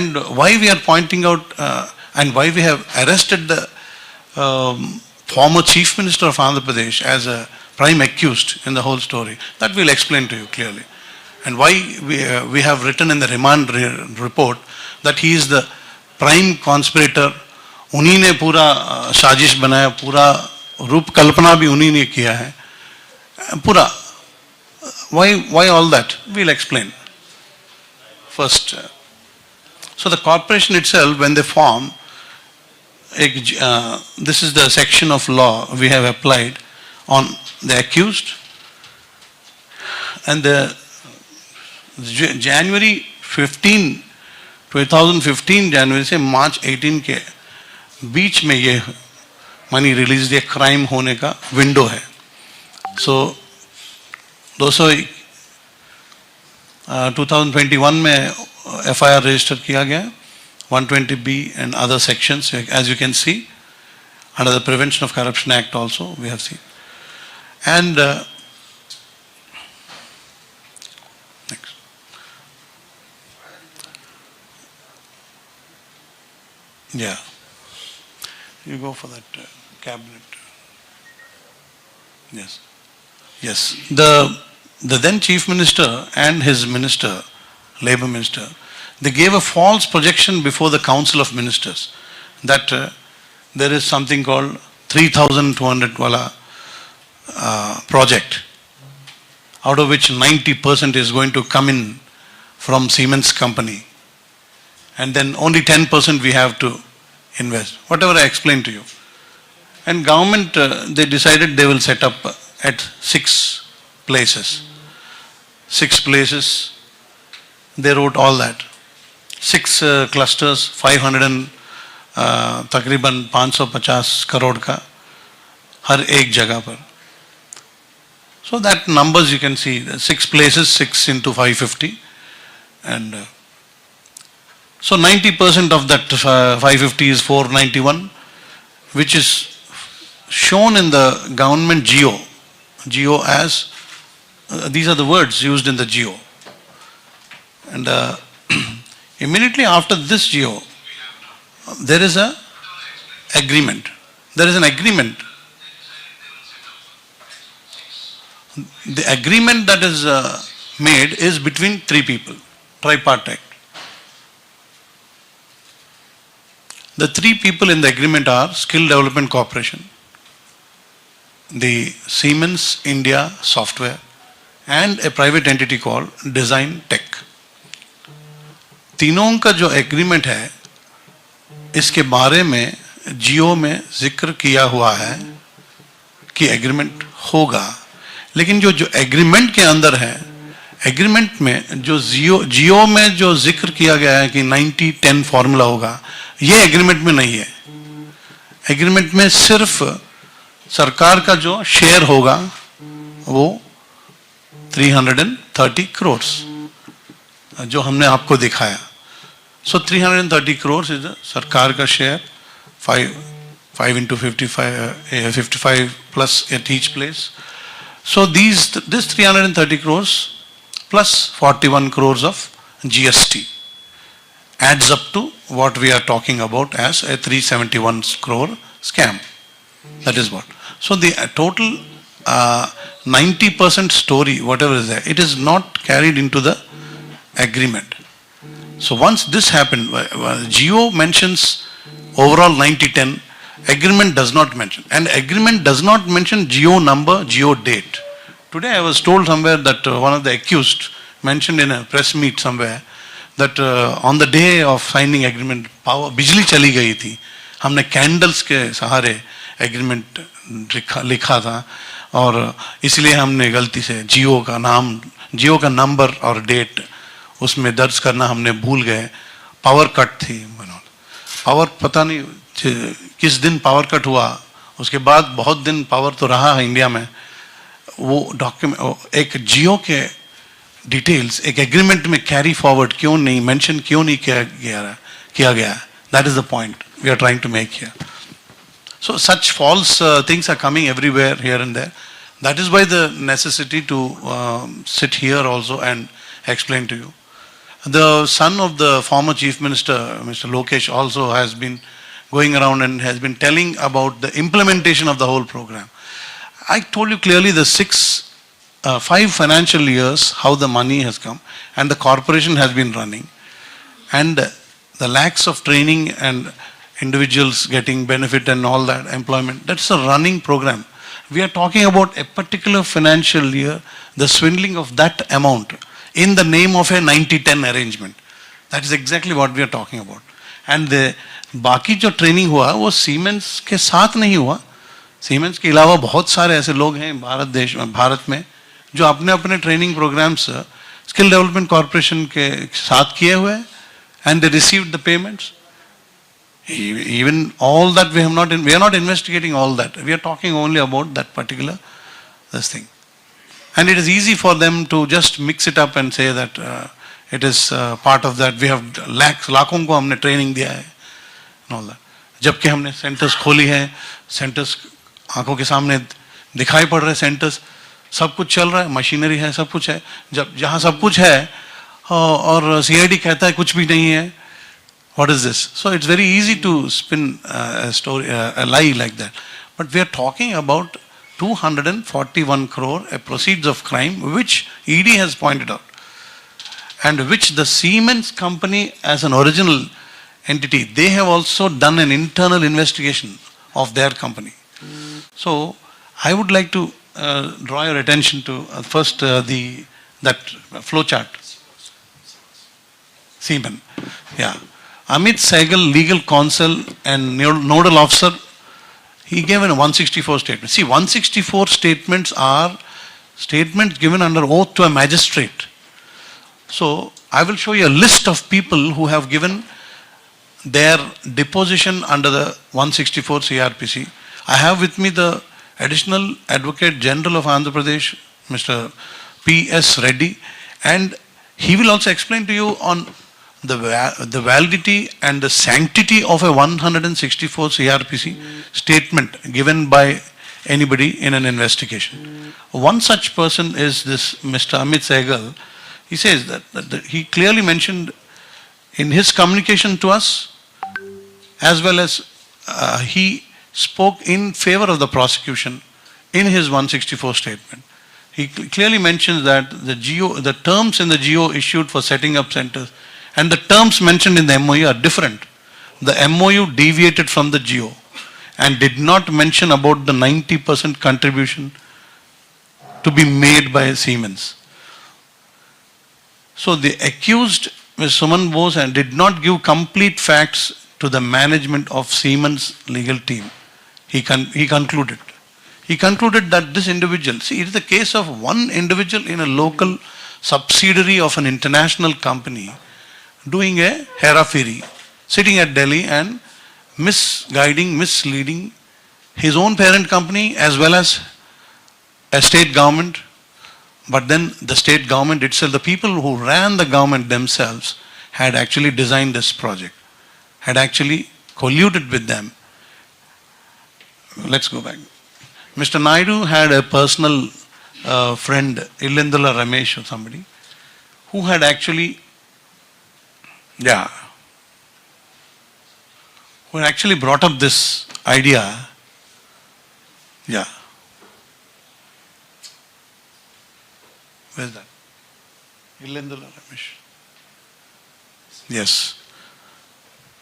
And why we are pointing out and why we have arrested the former Chief Minister of Andhra Pradesh as a prime accused in the whole story, that we'll explain to you clearly. And why we have written in the remand report that he is the prime conspirator. उन्हीं ने पूरा साजिश बनाया, पूरा रूप कल्पना भी उन्हीं ने किया है पूरा. Why all that? We'll explain. First, so the corporation itself, when they form, this is the section of law we have applied on the accused, and the January 15, 2015 January से March 18 के बीच में ये मनी रिलीज, ये crime होने का window है. सो 2021 में FIR register किया गया, 120B and other sections, as you can see, under the Prevention of Corruption Act also we have seen. And next. Yeah. You go for that cabinet. Yes. Yes. The then Chief Minister and his minister, Labour Minister, they gave a false projection before the Council of Ministers that there is something called 3,200 wala project, out of which 90% is going to come in from Siemens company, and then only 10% we have to invest. Whatever I explained to you. And government, they decided they will set up at 6 places. 6 places, they wrote all that. 6 clusters, 500 and तकरीबन 550 करोड़ का हर एक जगह पर. So that numbers you can see, 6 places, 6 into 550, and so 90% of that 550 is 491, which is shown in the government geo as these are the words used in the geo. And immediately after this geo, there is a agreement. There is an agreement. The agreement that is made is between 3 people, tripartite. The 3 people in the agreement are Skill Development Corporation, the Siemens India Software, and a private entity called Design Tech. तीनों का जो agreement है, इसके बारे में जियो में जिक्र किया हुआ है कि एग्रीमेंट होगा, लेकिन जो एग्रीमेंट के अंदर है, एग्रीमेंट में जो जियो में जो जिक्र किया गया है कि 90-10 फॉर्मूला होगा, ये एग्रीमेंट में नहीं है. एग्रीमेंट में सिर्फ सरकार का जो शेयर होगा वो 330 करोड़ जो हमने आपको दिखाया. सो 330 करोड़ इज सरकार का share, 5 into 55 plus at each place. So this 330 crores plus 41 crores of GST adds up to what we are talking about as a 371 crore scam. That is what. So the total 90% story, whatever is there, it is not carried into the agreement. So once this happened, Geo mentions overall 90-10, agreement does not mention. And agreement does not mention Geo number, Geo date. Today I was told somewhere that one of the accused mentioned in a press meet somewhere that on the day of signing agreement, power, बिजली चली गई थी. हमने candles के सहारे agreement लिखा था और इसलिए हमने गलती से जियो का नाम, जियो का नंबर और डेट उसमें दर्ज करना हमने भूल गए. पावर कट थी, पावर पता नहीं किस दिन पावर कट हुआ, उसके बाद बहुत दिन पावर तो रहा है इंडिया में. वो डॉक्यूमेंट एक जियो के डिटेल्स एक एग्रीमेंट में कैरी फॉरवर्ड क्यों नहीं, मेंशन क्यों नहीं किया गया? That is the point we are trying to make here. So such false things are coming everywhere, here and there. That is why the necessity to sit here also and explain to you. The son of the former Chief Minister, Mr. Lokesh, also has been going around and has been telling about the implementation of the whole program. I told you clearly the 5 financial years, how the money has come and the corporation has been running, and the lakhs of training and individuals getting benefit and all that employment, that's a running program. We are talking about a particular financial year, the swindling of that amount in the name of a 90-10 arrangement. That is exactly what we are talking about. And the बाकी जो training हुआ वो siemens के साथ नहीं हुआ. Siemens के अलावा बहुत सारे ऐसे लोग हैं भारत में जो अपने अपने training programmes skill development corporation के साथ किए हुए हैं, and they received the payments. Even all that we are not investigating all that. We are talking only about that particular this thing. And it is easy for them to just mix it up and say that it is part of that. We have लाखों को हमने training दिया है and all that. जबकि हमने centres खोली है, centres आंखों के सामने दिखाई पड़ रहे सेंटर्स, सब कुछ चल रहा है, मशीनरी है, सब कुछ है. जब जहाँ सब कुछ है और CID कहता है कुछ भी नहीं है, what is this? So it's very easy to spin a story, a lie like that. But we are talking about 241 crore, a proceeds of crime, which ED has pointed out, and which the Siemens company as an original entity, they have also done an internal investigation of their company. So I would like to draw your attention to first that flow chart. Siemens, yeah. Amit Sehgal, legal counsel and nodal officer, he gave a 164 statement. See, 164 statements are statements given under oath to a magistrate. So I will show you a list of people who have given their deposition under the 164 CRPC. I have with me the Additional Advocate General of Andhra Pradesh, Mr. P.S. Reddy, and he will also explain to you on the validity and the sanctity of a 164 CRPC statement given by anybody in an investigation. One such person is this Mr. Amit Sehgal. He says that he clearly mentioned in his communication to us, as well as he spoke in favor of the prosecution in his 164 statement. He clearly mentions that the terms in the GO issued for setting up centers and the terms mentioned in the MOU are different. The MOU deviated from the GO and did not mention about the 90% contribution to be made by Siemens. So the accused, Ms. Suman Bose, and did not give complete facts to the management of Siemens legal team. He concluded. He concluded that this individual, see, it is the case of one individual in a local subsidiary of an international company doing a hera-pheri, sitting at Delhi and misguiding, misleading his own parent company as well as a state government. But then the state government itself, the people who ran the government themselves had actually designed this project, had actually colluded with them. Let's go back. Mr. Naidu had a personal friend, Illindula Ramesh or somebody, who had actually who actually brought up this idea. Yeah. Where's that? Illendula Ramesh. Yes.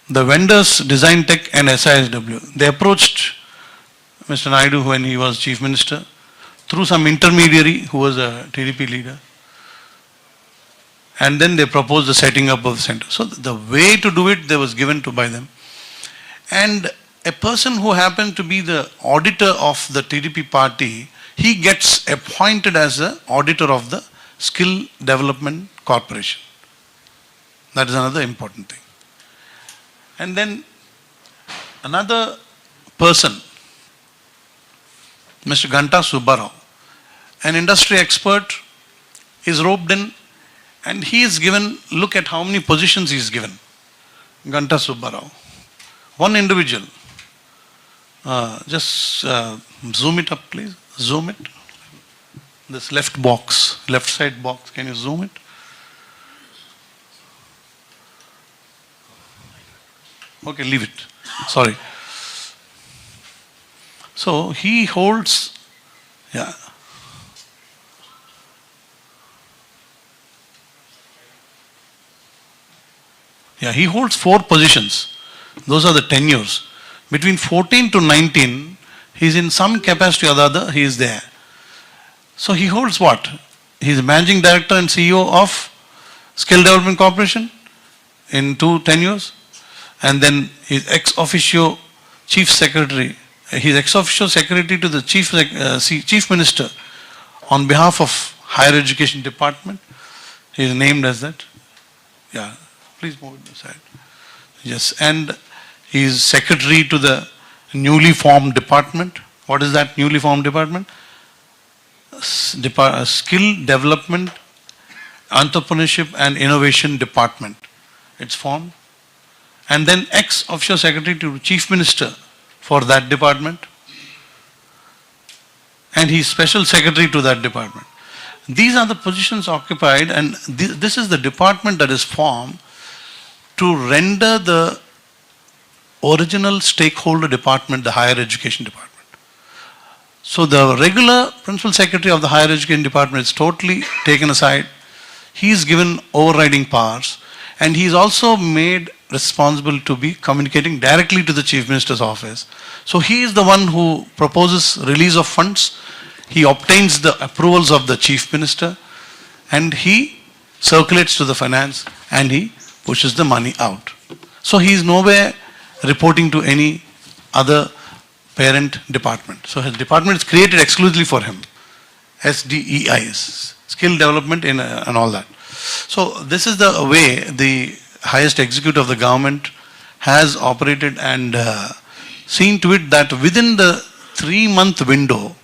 The vendors, Design Tech and SISW, they approached Mr. Naidu when he was Chief Minister through some intermediary who was a TDP leader. And then they proposed the setting up of the center. So the way to do it, was given by them. And a person who happened to be the auditor of the TDP party, he gets appointed as the auditor of the Skill Development Corporation. That is another important thing. And then another person, Mr. Ganta Subbarao, an industry expert, is roped in. And he is given, look at how many positions he is given. Ganta Subbarao. One individual. Just zoom it up, please. Zoom it. This left box, left side box. Can you zoom it? Okay, leave it. Sorry. So he holds, yeah. Yeah, he holds 4 positions. Those are the tenures. Between 14 to 19, he is in some capacity or the other, he is there. So he holds what? He is managing director and CEO of Skill Development Corporation in 2 tenures. And then he is ex officio chief secretary. He is ex officio secretary to the chief minister on behalf of Higher Education Department. He is named as that. Yeah. Please move it aside. Yes, and he is secretary to the newly formed department. What is that newly formed department? Skill Development, Entrepreneurship and Innovation Department. It's formed. And then ex-officio secretary to Chief Minister for that department. And he is special secretary to that department. These are the positions occupied, and this is the department that is formed to render the original stakeholder department, the higher education department. So the regular principal secretary of the higher education department is totally taken aside. He is given overriding powers, and he is also made responsible to be communicating directly to the chief minister's office. So he is the one who proposes release of funds. He obtains the approvals of the chief minister, and he circulates to the finance, and he pushes the money out. So he is nowhere reporting to any other parent department. So his department is created exclusively for him. SDEI, skill development and all that. So this is the way the highest executive of the government has operated, and seen to it that within the 3-month window,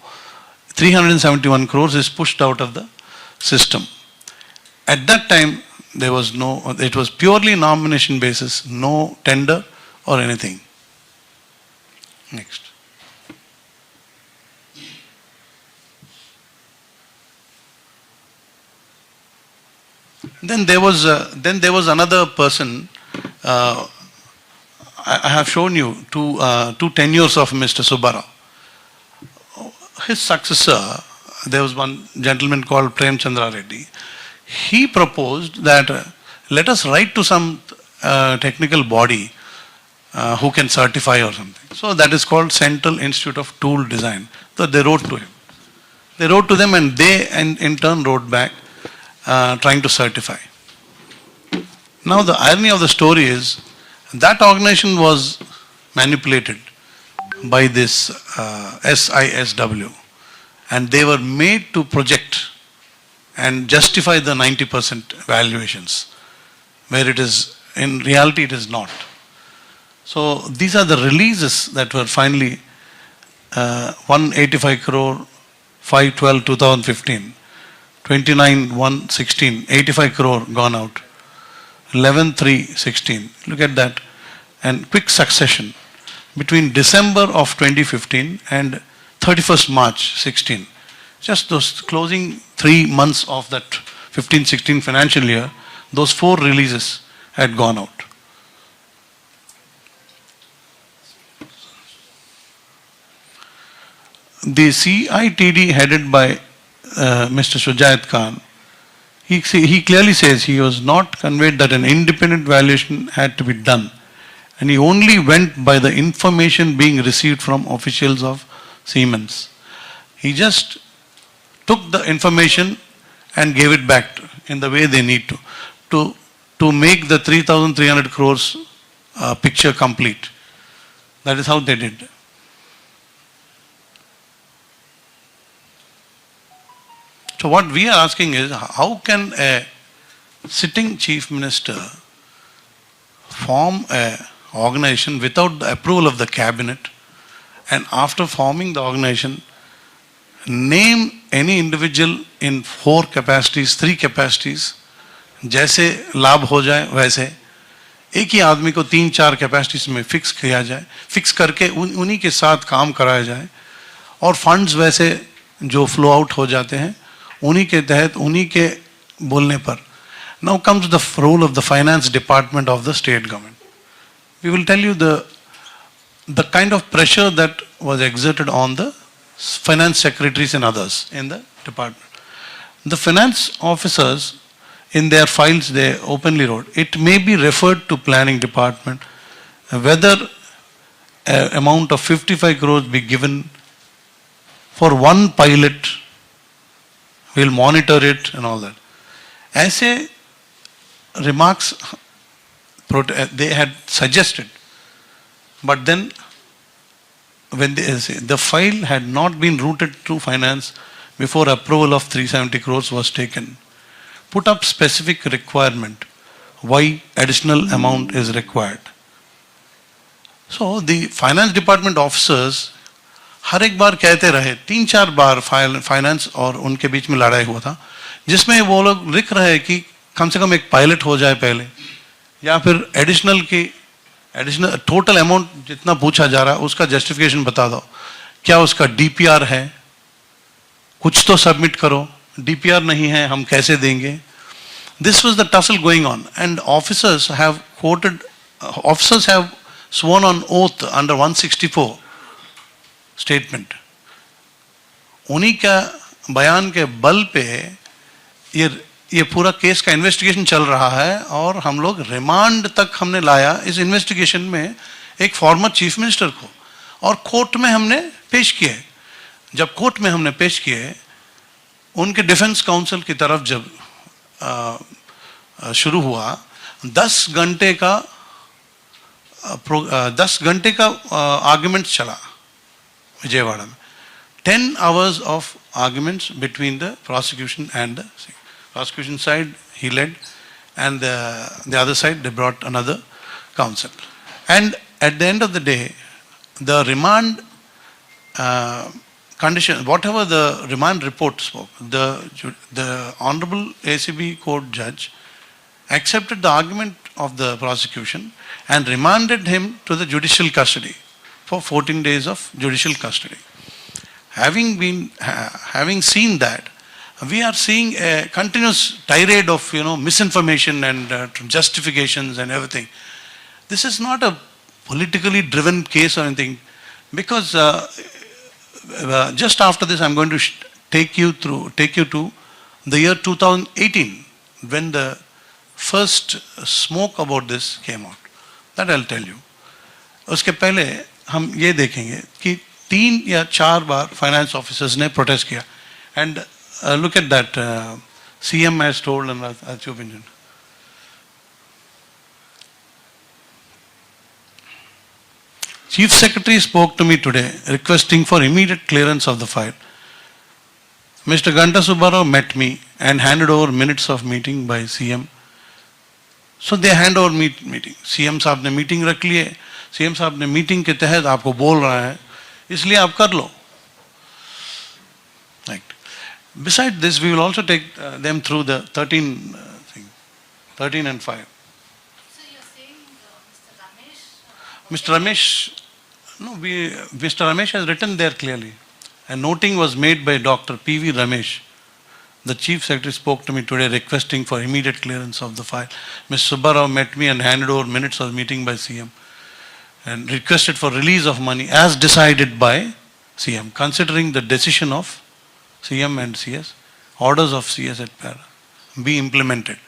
371 crores is pushed out of the system. At that time, there was no, it was purely nomination basis, no tender or anything. Next. Then there was another person. I have shown you two tenures of Mr. Subbarao. His successor, there was one gentleman called Prem Chandra Reddy. He proposed that let us write to some technical body who can certify or something. So that is called Central Institute of Tool Design. So they wrote to him. They wrote to them, and they in turn wrote back trying to certify. Now the irony of the story is that organization was manipulated by this SISW, and they were made to project and justify the 90% valuations, where it is, in reality it is not. So these are the releases that were finally 185 crore, 5/12/2015, 29/1/16, 85 crore gone out, 11/3/16. Look at that, and quick succession between December of 2015 and 31st March 16. Just those closing 3 months of that 15-16 financial year, those 4 releases had gone out. The CITD headed by Mr. Shujait Khan, he clearly says he was not conveyed that an independent valuation had to be done, and he only went by the information being received from officials of Siemens. He just took the information and gave it back in the way they need to make the 3,300 crores picture complete. That is how they did. So what we are asking is, how can a sitting chief minister form an organization without the approval of the cabinet, and after forming the organization, name any individual in 4 capacities, 3 capacities, जैसे लाभ हो जाए वैसे एक ही आदमी को 3-4 capacities में fix किया जाए, फिक्स करके उन्हीं के साथ काम कराया जाए, और फंड्स वैसे जो फ्लो आउट हो जाते हैं उन्हीं के तहत, उन्हीं के बोलने पर. Now comes the role of the finance department of the state government. we will tell you the kind of pressure that was exerted on the finance secretaries and others in the department. The finance officers in their files they openly wrote, it may be referred to planning department whether an amount of 55 crores be given for one pilot, we'll monitor it and all that. ऐसे remarks they had suggested, but then when the file had not been routed through finance before approval of 370 crores was taken, put up specific requirement why additional amount is required. So the finance department officers हर एक बार कहते रहे, 3-4 बार finance और उनके बीच में लड़ाई हुआ था, जिसमें वो लोग लिख रहे कि कम से कम एक पायलट हो जाए पहले, या फिर एडिशनल टोटल अमाउंट जितना पूछा जा रहा है उसका जस्टिफिकेशन बता दो, क्या उसका डीपीआर है, कुछ तो सबमिट करो, डीपीआर नहीं है हम कैसे देंगे. This was the tussle going on, and officers have sworn on oath under 164 statement. उन्हीं का बयान के बल पे ये पूरा केस का इन्वेस्टिगेशन चल रहा है, और हम लोग रिमांड तक हमने लाया इस इन्वेस्टिगेशन में एक फॉर्मर चीफ मिनिस्टर को, और कोर्ट में हमने पेश किए. जब कोर्ट में हमने पेश किए, उनके डिफेंस काउंसिल की तरफ जब शुरू हुआ, 10 घंटे का आर्ग्यूमेंट चला विजयवाड़ा में. 10 hours of arguments between the prosecution and the prosecution side he led, and the other side they brought another counsel. And at the end of the day, the remand condition, whatever the remand report spoke, the honorable ACB court judge accepted the argument of the prosecution and remanded him to the judicial custody for 14 days of judicial custody. Having seen that, we are seeing a continuous tirade of misinformation and justifications and everything. This is not a politically driven case or anything, because just after this I'm going to take you to the year 2018, when the first smoke about this came out. That I'll tell you. उसके पहले हम ये देखेंगे कि 3 या 4 बार finance officers ने protest किया. And look at that, CM has told in Archive opinion. Chief Secretary spoke to me today requesting for immediate clearance of the file. Mr. Ganta Subbarao met me and handed over minutes of meeting by CM. So they hand over meeting. CM साहब ने meeting रख लिए, CM साहब ने meeting के तहत आपको बोल रहा है, इसलिए आप कर लो. Right. Besides this, we will also take them through the 13 and 5. So you're saying Mr. Ramesh, Mr. Ramesh has written there clearly. A noting was made by Dr. P.V. Ramesh. The Chief Secretary spoke to me today requesting for immediate clearance of the file. Mr. Subbarao met me and handed over minutes of the meeting by CM and requested for release of money as decided by CM, considering the decision of CM and CS, orders of CS et para be implemented.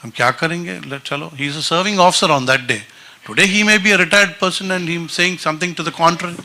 हम क्या करेंगे? चलो, he is a serving officer on that day. Today he may be a retired person and he is saying something to the contrary.